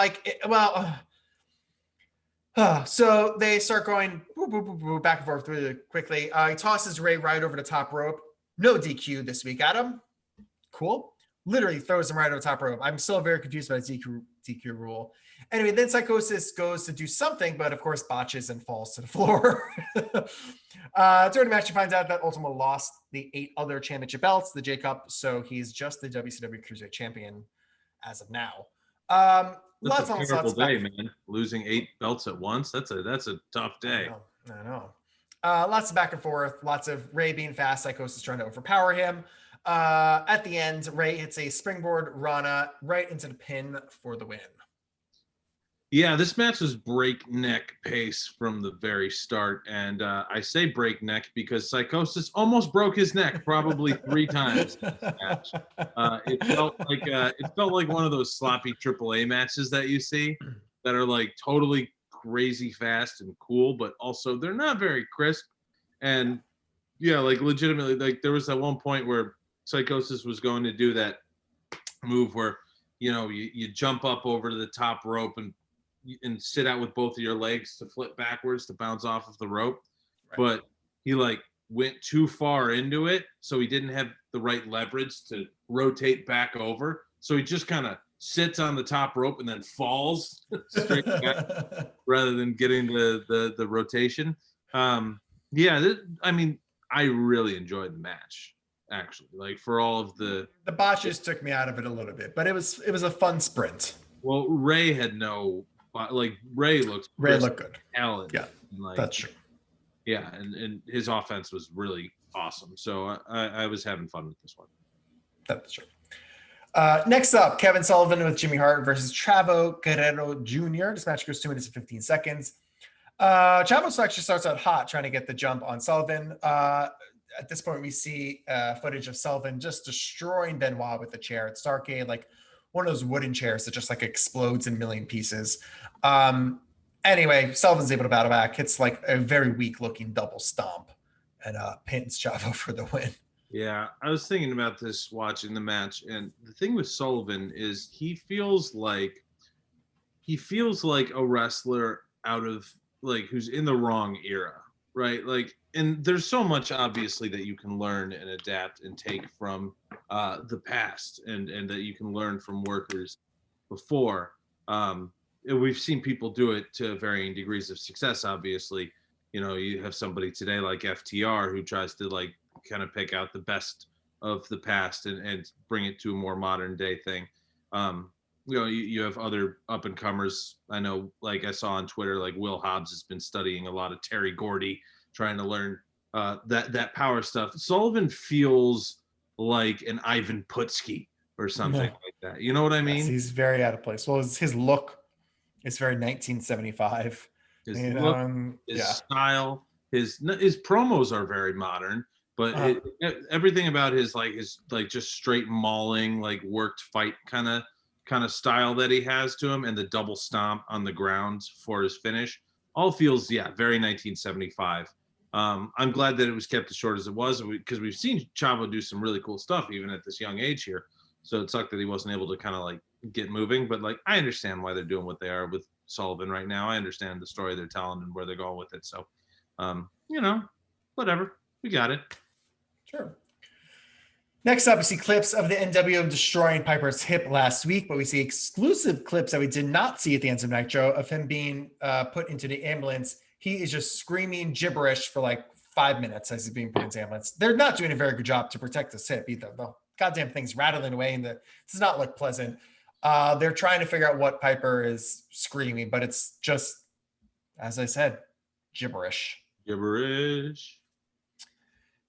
so they start going boop, boop, boop, boop, back and forth really quickly. He tosses Rey right over the top rope. No DQ this week, Adam. Cool. Literally throws him right over the top rope. I'm still very confused by the DQ rule. Anyway, then Psychosis goes to do something, but of course botches and falls to the floor. During the match, he finds out that Ultimo lost the 8 other championship belts, the J Cup, so he's just the WCW Cruiserweight Champion as of now. That's a terrible day, man. Losing 8 belts at once. That's a tough day. I know. Lots of back and forth, lots of Ray being fast, Sycho Sid trying to overpower him. At the end, Ray hits a springboard Rana right into the pin for the win. Yeah, this match was breakneck pace from the very start, and I say breakneck because Psychosis almost broke his neck probably 3 times in this match. It felt like one of those sloppy AAA matches that you see that are like totally crazy fast and cool, but also they're not very crisp. And yeah, like legitimately, like there was at one point where Psychosis was going to do that move where you jump up over to the top rope and sit out with both of your legs to flip backwards to bounce off of the rope. Right. But he like went too far into it, so he didn't have the right leverage to rotate back over. So he just kind of sits on the top rope and then falls straight back rather than getting the rotation. I mean, I really enjoyed the match, actually. Like for all of the botches took me out of it a little bit, but it was a fun sprint. Well, Ray had no Ray looked good. Talent. Yeah, that's true. Yeah, and his offense was really awesome. So I was having fun with this one. That's true. Next up, Kevin Sullivan with Jimmy Hart versus Chavo Guerrero Jr. This match goes 2 minutes and 15 seconds. Chavo actually starts out hot, trying to get the jump on Sullivan. At this point, we see footage of Sullivan just destroying Benoit with the chair at Starrcade, like one of those wooden chairs that just like explodes in a million pieces. Anyway, Sullivan's able to battle back, hits like a very weak looking double stomp, and pins Chavo for the win. Yeah, I was thinking about this watching the match, and the thing with Sullivan is he feels like a wrestler out of like who's in the wrong era, right? Like, and there's so much obviously that you can learn and adapt and take from the past, and that you can learn from workers before. We've seen people do it to varying degrees of success. Obviously, you have somebody today like FTR who tries to like kind of pick out the best of the past and bring it to a more modern day thing. You have other up and comers. I know, like I saw on Twitter, like Will Hobbs has been studying a lot of Terry Gordy, trying to learn that power stuff. Sullivan feels like an Ivan Putski or something like that. You know what I mean? Yes, he's very out of place. Well, his look is very 1975. His look, his style, his promos are very modern, but everything about his just straight mauling, like worked fight kind of style that he has to him, and the double stomp on the ground for his finish all feels very 1975. I'm glad that it was kept as short as it was, because we've seen Chavo do some really cool stuff even at this young age here. So it sucked that he wasn't able to kind of like get moving, but like I understand why they're doing what they are with Sullivan right now. I understand the story they're telling and where they're going with it. So, whatever, we got it. Sure. Next up, we see clips of the NWO destroying Piper's hip last week, but we see exclusive clips that we did not see at the end of Nitro of him being put into the ambulance. He is just screaming gibberish for like 5 minutes as he's being put into the ambulance. They're not doing a very good job to protect his hip either. The goddamn thing's rattling away, and does not look pleasant. They're trying to figure out what Piper is screaming, but it's just, as I said, gibberish. Gibberish.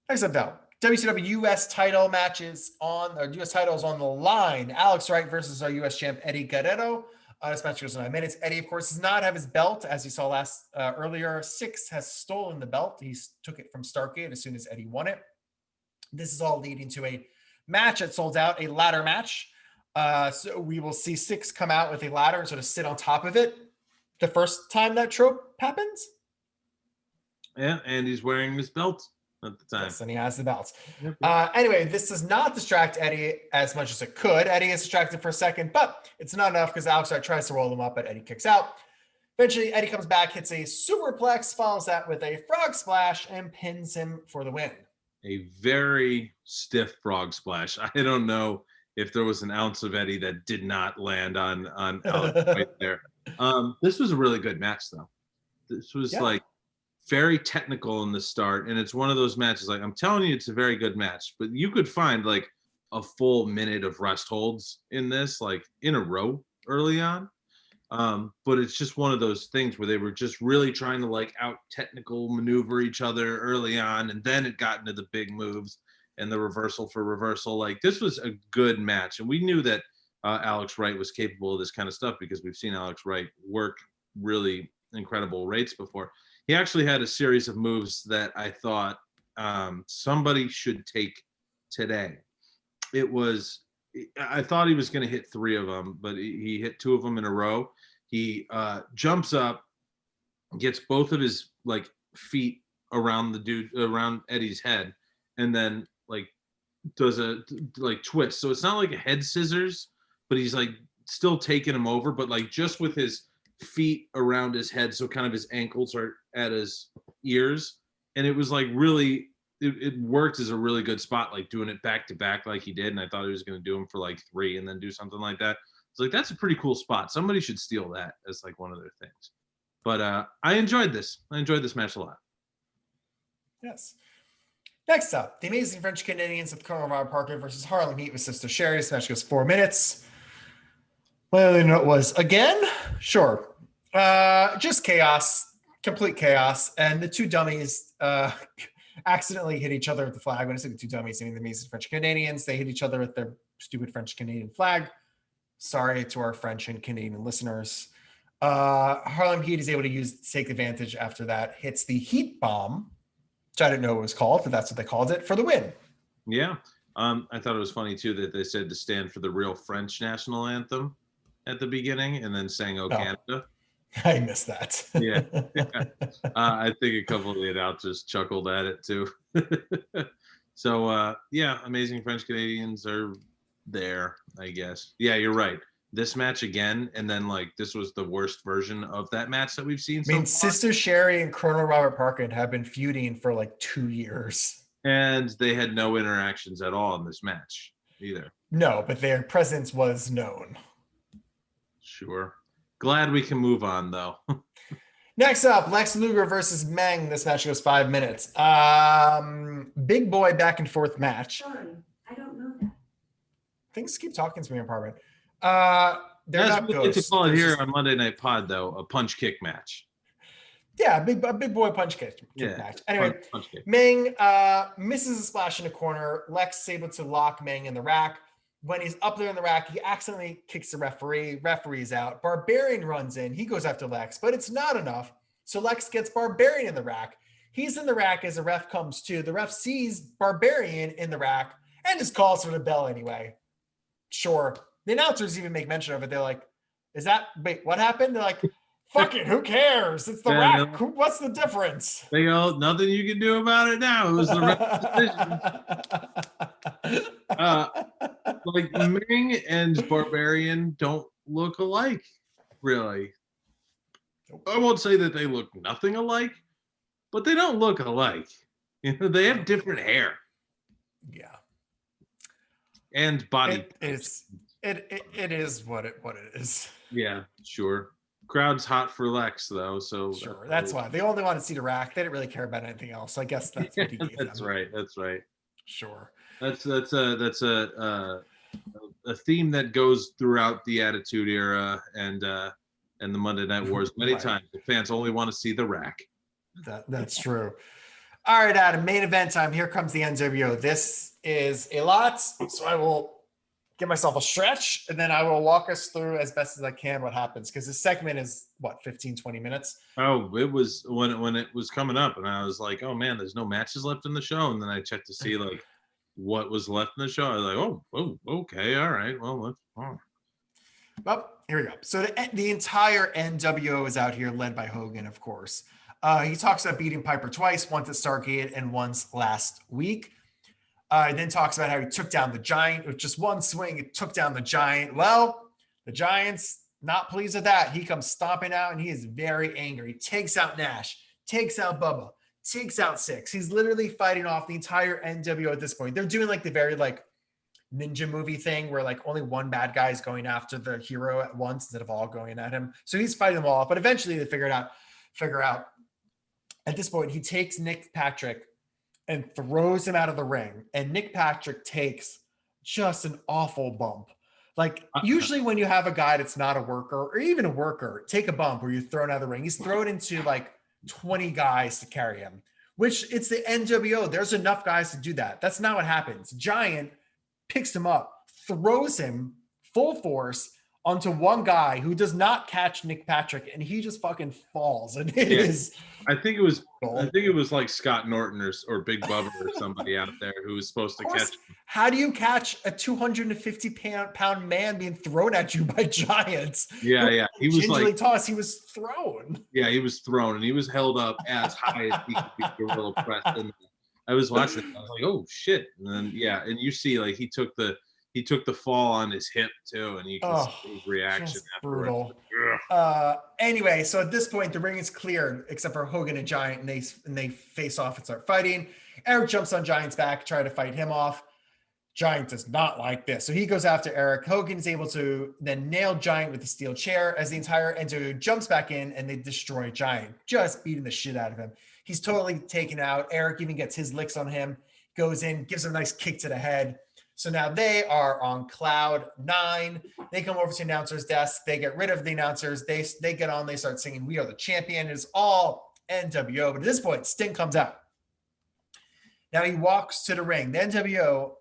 Next up now, WCW US title matches US titles on the line. Alex Wright versus our US champ Eddie Guerrero. This match goes 9 minutes. Eddie, of course, does not have his belt, as you saw earlier. Syxx has stolen the belt. He took it from Starrcade as soon as Eddie won it. This is all leading to a match that sold out, a ladder match. So we will see Syxx come out with a ladder and sort of sit on top of it the first time that trope happens. Yeah, and he's wearing his belt at the time. Yes, and he has the belts. Yep. Anyway, this does not distract Eddie as much as it could. Eddie is distracted for a second, but it's not enough because Alex Wright tries to roll him up, but Eddie kicks out. Eventually, Eddie comes back, hits a superplex, follows that with a frog splash, and pins him for the win. A very stiff frog splash. I don't know if there was an ounce of Eddie that did not land on Alex right there. This was a really good match, though. This was like very technical in the start, and it's one of those matches, like I'm telling you, it's a very good match, but you could find like a full minute of rest holds in this, like in a row early on. But it's just one of those things where they were just really trying to like out technical maneuver each other early on, and then it got into the big moves and the reversal for reversal. Like this was a good match, and we knew that Alex Wright was capable of this kind of stuff because we've seen Alex Wright work really incredible rates before. He actually had a series of moves that I thought somebody should take today. I thought he was going to hit 3 of them, but he hit 2 of them in a row. He jumps up, gets both of his like feet around Eddie's head, and then like does a like twist. So it's not like a head scissors, but he's like still taking him over, but like just with his feet around his head, so kind of his ankles are at his ears, and it was like really. It worked as a really good spot, like doing it back to back like he did. And I thought he was going to do them for like 3 and then do something like that. It's like, that's a pretty cool spot. Somebody should steal that as like one of their things. But I enjoyed this. I enjoyed this match a lot. Yes. Next up, the Amazing French Canadians with Colonel Robert Parker versus Harlem Heat with Sister Sherry. This match goes 4 minutes. My only note was, again, sure. Just chaos, complete chaos. And the two dummies accidentally hit each other with the flag. When I say the two dummies, I mean the Amazing French Canadians. They hit each other with their stupid French Canadian flag. Sorry to our French and Canadian listeners. Harlem Heat is able to take advantage after that. Hits the Heat Bomb, which I didn't know what it was called, but that's what they called it, for the win. Yeah. I thought it was funny, too, that they said to stand for the real French national anthem at the beginning and then sang "Oh, Canada." I missed that. Yeah. I think a couple of the announcers chuckled at it too. So yeah, Amazing French Canadians are there, I guess. Yeah, you're right. This match again, and then like this was the worst version of that match that we've seen. I mean, Sister Sherry and Colonel Robert Parker have been feuding for like 2 years. And they had no interactions at all in this match either. No, but their presence was known. Sure. Glad we can move on, though. Next up, Lex Luger versus Meng. This match goes 5 minutes. Big boy back and forth match. Sorry, I don't know that. Things keep talking to me in apartment. They're As not we like to ghosts. call it They're here just- on Monday Night Pod, though, a punch kick match. Yeah, a big boy punch kick match. Anyway, punch kick. Meng misses a splash in the corner. Lex is able to lock Meng in the rack. When he's up there in the rack, he accidentally kicks the referee. Referee's out. Barbarian runs in. He goes after Lex, but it's not enough. So Lex gets Barbarian in the rack. He's in the rack as the ref comes to. The ref sees Barbarian in the rack and just calls for the bell anyway. Sure. The announcers even make mention of it. They're like, wait, what happened? They're like, fuck it, who cares? It's the rack. What's the difference? They go, nothing you can do about it now. It was the ref's decision. Like Ming and Barbarian don't look alike, really. I won't say that they look nothing alike, but they don't look alike. You know, they have different hair. Yeah. And body. It is what it is. Yeah, sure. Crowd's hot for Lex though, so sure. That's why they only want to see the rack. They didn't really care about anything else. So I guess that's what he gave That's them. right. That's right. Sure. That's a theme that goes throughout the Attitude Era and the Monday Night Wars many times. The fans only want to see the rack. That's true. All right, Adam. Main event time. Here comes the NWO. This is a lot, so I will give myself a stretch, and then I will walk us through as best as I can what happens, because this segment is, 15, 20 minutes? Oh, it was when it was coming up, and I was like, oh, man, there's no matches left in the show, and then I checked to see, like, what was left in the show. I was like, oh, okay, all right, well, let's... Oh. Well, here we go. So the entire NWO is out here, led by Hogan, of course. He talks about beating Piper twice, once at Starrcade and once last week. He then talks about how he took down the Giant with just one swing. It took down the Giant. Well, the Giant's not pleased with that. He comes stomping out, and he is very angry. He takes out Nash, takes out Bubba, takes out Six. He's literally fighting off the entire NWO at this point. They're doing like the very like ninja movie thing where like only one bad guy is going after the hero at once instead of all going at him. So he's fighting them all off, but eventually they figure out at this point, he takes Nick Patrick and throws him out of the ring. And Nick Patrick takes just an awful bump. Like usually when you have a guy that's not a worker or even a worker, take a bump where you're thrown out of the ring. He's thrown into like 20 guys to carry him, which it's the NWO. There's enough guys to do that. That's not what happens. Giant picks him up, throws him full force onto one guy who does not catch Nick Patrick, and he just fucking falls. And it is. I think it was like Scott Norton or Big Bubba or somebody out there who was supposed to catch him. How do you catch a 250-pound man being thrown at you by giants? Yeah. He was like tossed. He was thrown. Yeah, he was thrown, and he was held up as high as he could be gorilla pressed. And I was watching it. I was like, oh shit. And then and you see like he took the fall on his hip too, and you can see his reaction afterwards. Brutal. Anyway, so at this point the ring is cleared except for Hogan and Giant, and they face off and start fighting. Eric jumps on Giant's back, try to fight him off. Giant does not like this, so he goes after Eric. Hogan is able to then nail Giant with the steel chair as the entire NWO jumps back in, and they destroy Giant, just beating the shit out of him. He's totally taken out. Eric even gets his licks on him, goes in, gives him a nice kick to the head. So now they are on cloud 9. They come over to the announcer's desk. They get rid of the announcers. They get on. They start singing, "We are the champion." It's all NWO. But at this point, Sting comes out. Now he walks to the ring. The NWO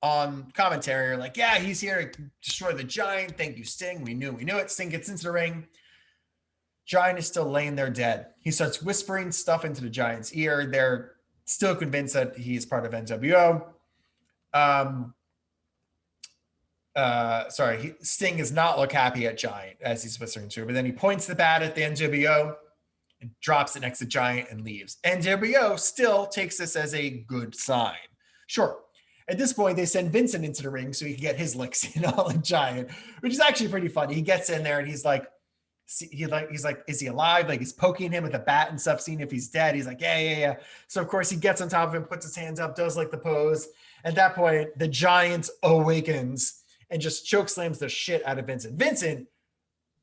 on commentary are like, yeah, he's here to destroy the Giant. Thank you, Sting. We knew it. Sting gets into the ring. Giant is still laying there dead. He starts whispering stuff into the Giant's ear. They're still convinced that he's part of NWO. Sting does not look happy at Giant as he's whispering to her, but then he points the bat at the NWO and drops it next to Giant and leaves. NWO still takes this as a good sign. Sure. At this point, they send Vincent into the ring so he can get his licks in on Giant, which is actually pretty funny. He gets in there and he's like, is he alive? Like he's poking him with a bat and stuff, seeing if he's dead. He's like, yeah. So of course he gets on top of him, puts his hands up, does like the pose. At that point, the Giant awakens and just chokeslams the shit out of Vincent. Vincent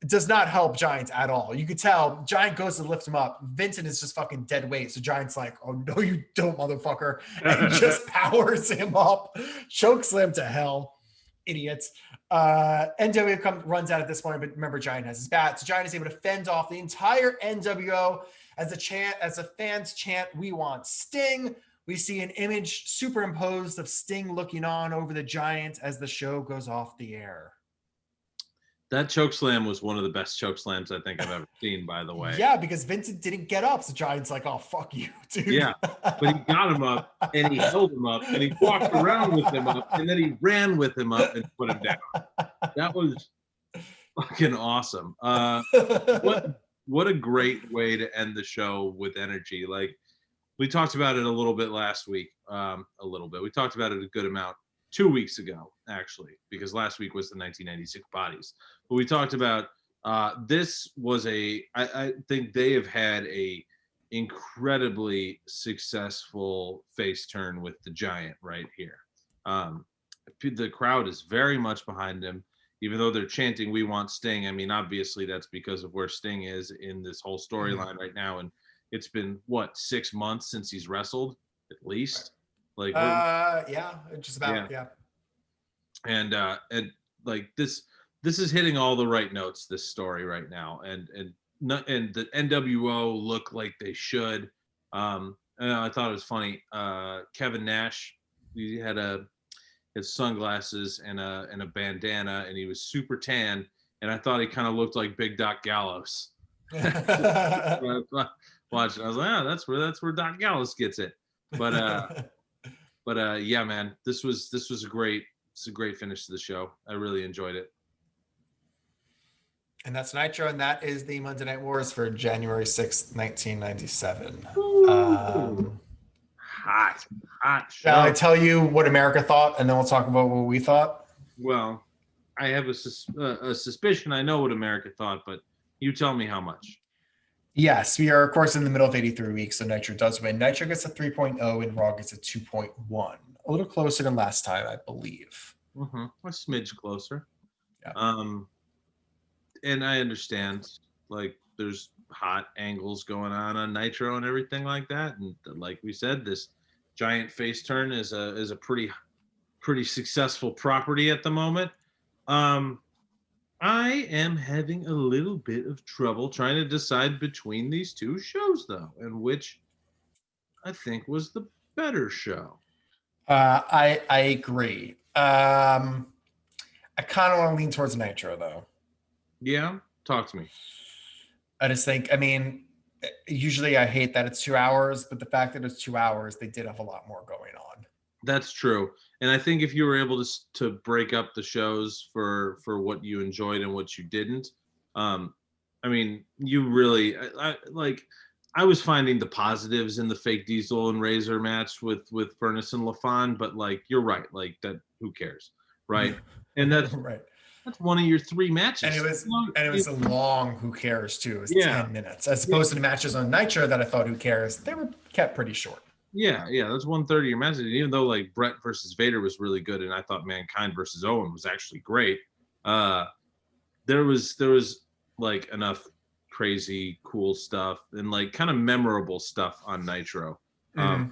does not help Giant at all. You could tell Giant goes to lift him up. Vincent is just fucking dead weight. So Giant's like, oh no, you don't, motherfucker. And just powers him up, chokeslam to hell. Idiots. NWO runs out at this point, but remember Giant has his bat. So Giant is able to fend off the entire NWO as the fans chant, "We want Sting." We see an image superimposed of Sting looking on over the Giant as the show goes off the air. That chokeslam was one of the best chokeslams I think I've ever seen, by the way. Yeah, because Vincent didn't get up, so Giant's like, oh, fuck you, dude. Yeah, but he got him up, and he held him up, and he walked around with him up, and then he ran with him up and put him down. That was fucking awesome. What a great way to end the show with energy. Like, we talked about it a little bit last week, We talked about it a good amount 2 weeks ago, actually, because last week was the 1996 bodies. But we talked about this was I think they have had a incredibly successful face turn with the Giant right here. The crowd is very much behind him, even though they're chanting, "We want Sting." I mean, obviously that's because of where Sting is in this whole storyline right now. And it's been, 6 months since he's wrestled, at least? Like, yeah, just about, yeah. And like this is hitting all the right notes, this story right now. And the NWO look like they should. And I thought it was funny. Kevin Nash, he had his sunglasses and a bandana, and he was super tan. And I thought he kind of looked like Big Doc Gallows. Watching, I was like, that's where Doc Gallows gets it. But yeah, man, this was a great finish to the show. I really enjoyed it. And that's Nitro, and that is the Monday Night Wars for January 6th, 1997. Hot show. Shall I tell you what America thought, and then we'll talk about what we thought? Well, I have a suspicion I know what America thought, but you tell me how much. Yes, we are, of course, in the middle of 83 weeks, so Nitro does win. Nitro gets a 3.0 and Raw gets a 2.1. A little closer than last time, I believe. A smidge closer. Yeah. And I understand, like, there's hot angles going on Nitro and everything like that. And like we said, this Giant face turn is a pretty successful property at the moment. I am having a little bit of trouble trying to decide between these two shows, though, and which I think was the better show. I agree. I kind of want to lean towards Nitro, though. Yeah? Talk to me. I just think, I mean, usually I hate that it's 2 hours, but the fact that it's 2 hours, they did have a lot more going on. That's true. And I think if you were able to break up the shows for what you enjoyed and what you didn't, I mean, you really, I was finding the positives in the fake Diesel and Razor match with Furnace and LaFon, but like, you're right. Like that, who cares? Right. And that's right. That's one of your 3 matches. And it was a long who cares too. It was 10 minutes. As opposed to the matches on Nitro that I thought who cares, they were kept pretty short. Yeah, that's 1/3 of your matches. Even though like Bret versus Vader was really good, and I thought Mankind versus Owen was actually great. There was like enough crazy cool stuff and like kind of memorable stuff on Nitro. A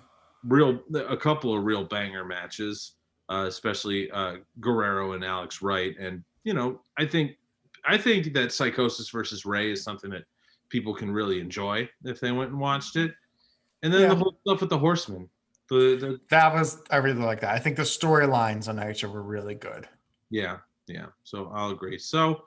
couple of real banger matches, especially Guerrero and Alex Wright. And you know, I think that Psychosis versus Ray is something that people can really enjoy if they went and watched it. And then the whole stuff with the Horsemen. I really like that. I think the storylines on Nitro were really good. Yeah. So I'll agree. So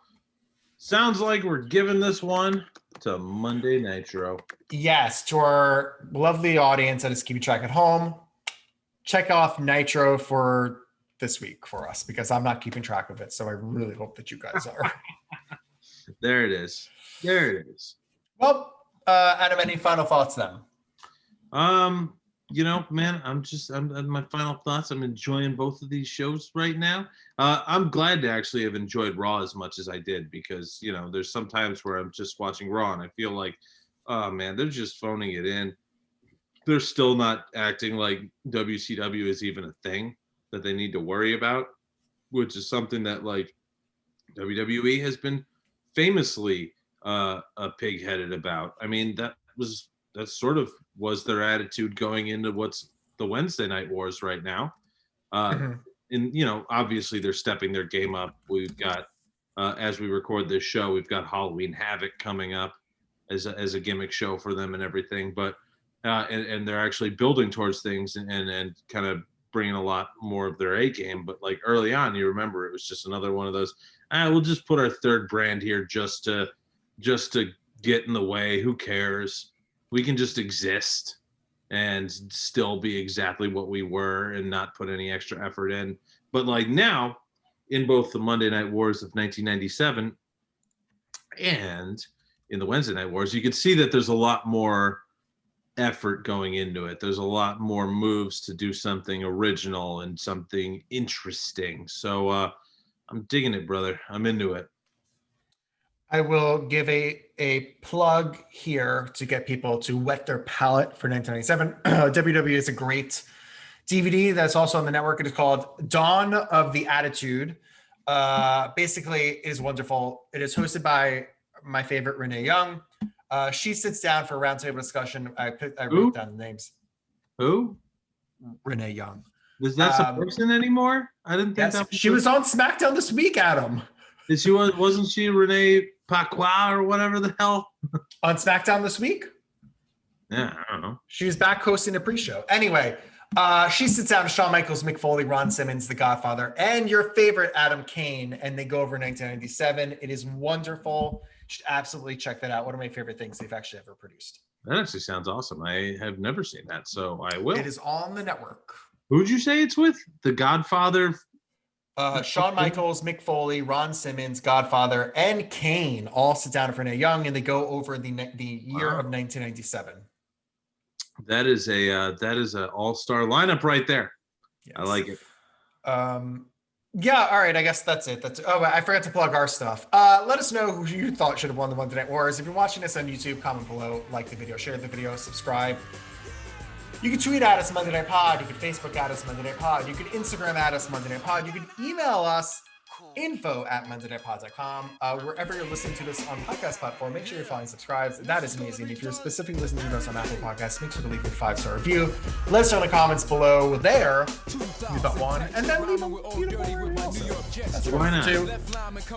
sounds like we're giving this one to Monday Nitro. Yes, to our lovely audience that is keeping track at home, check off Nitro for this week for us because I'm not keeping track of it. So I really hope that you guys are. There it is. Well, Adam, any final thoughts then? You know, man, I'm my final thoughts. I'm enjoying both of these shows right now. I'm glad to actually have enjoyed Raw as much as I did because, you know, there's some times where I'm just watching Raw and I feel like, oh man, they're just phoning it in. They're still not acting like WCW is even a thing that they need to worry about, something that like WWE has been famously pig-headed about. I mean, that sort of was their attitude going into what's the Wednesday Night Wars right now. And, you know, obviously they're stepping their game up. We've got, as we record this show, we've got Halloween Havoc coming up as a gimmick show for them and everything. But, and they're actually building towards things and kind of bringing a lot more of their A game. But like early on, you remember it was just another one of those, we'll just put our third brand here just to get in the way. Who cares? We can just exist and still be exactly what we were and not put any extra effort in. But like now, in both the Monday Night Wars of 1997 and in the Wednesday Night Wars, you can see that there's a lot more effort going into it. There's a lot more moves to do something original and something interesting. So I'm digging it, brother. I'm into it. I will give a plug here to get people to wet their palate for 1997. WW is a great DVD that's also on the network. It is called Dawn of the Attitude. Basically, it is wonderful. It is hosted by my favorite, Renee Young. She sits down for a roundtable discussion. I wrote down the names. Who? Renee Young. Is that a person anymore? I didn't think that. She was on SmackDown this week, Adam. Wasn't she Renee Pacqua or whatever the hell? On SmackDown this week? Yeah, I don't know. She's back hosting a pre-show. Anyway, she sits down with Shawn Michaels, Mick Foley, Ron Simmons, The Godfather, and your favorite Adam Kane, and they go over 1997. It is wonderful. You should absolutely check that out. One of my favorite things they've actually ever produced. That actually sounds awesome. I have never seen that, so I will. It is on the network. Who'd you say it's with? The Godfather? Shawn Michaels, Mick Foley, Ron Simmons, Godfather, and Kane all sit down in front of Young, and they go over the year of 1997. That is a all-star lineup right there. Yes. I like it. Yeah, all right. I guess that's it. I forgot to plug our stuff. Let us know who you thought should have won the Monday Night Wars. If you're watching this on YouTube, comment below, like the video, share the video, subscribe. You can tweet at us Monday Night Pod. You can Facebook at us Monday Night Pod. You can Instagram at us Monday Night Pod. You can email us info@mondaynightpods.com. Wherever you're listening to this on podcast platform, make sure you're following, subscribe. That is amazing. If you're specifically listening to us on Apple Podcasts, make sure to leave a 5-star review. Let us know in the comments below there you thought one, and then leave a beautiful review also. That's Why not? too.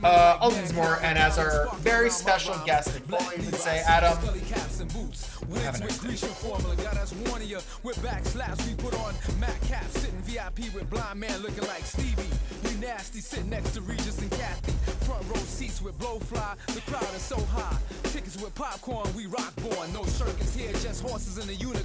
All these more, and as our very special guest, Mick Foley would say, Adam, have a nice day. Formula got us warning you. We're backslash. We put on Mac Cap, sitting VIP with blind man looking like Stevie. We nasty, sitting next to Regis and Kathy. Front row seats with blowfly. The crowd is so high. Tickets with popcorn. We rock born. No circus here, just horses in the unicorn.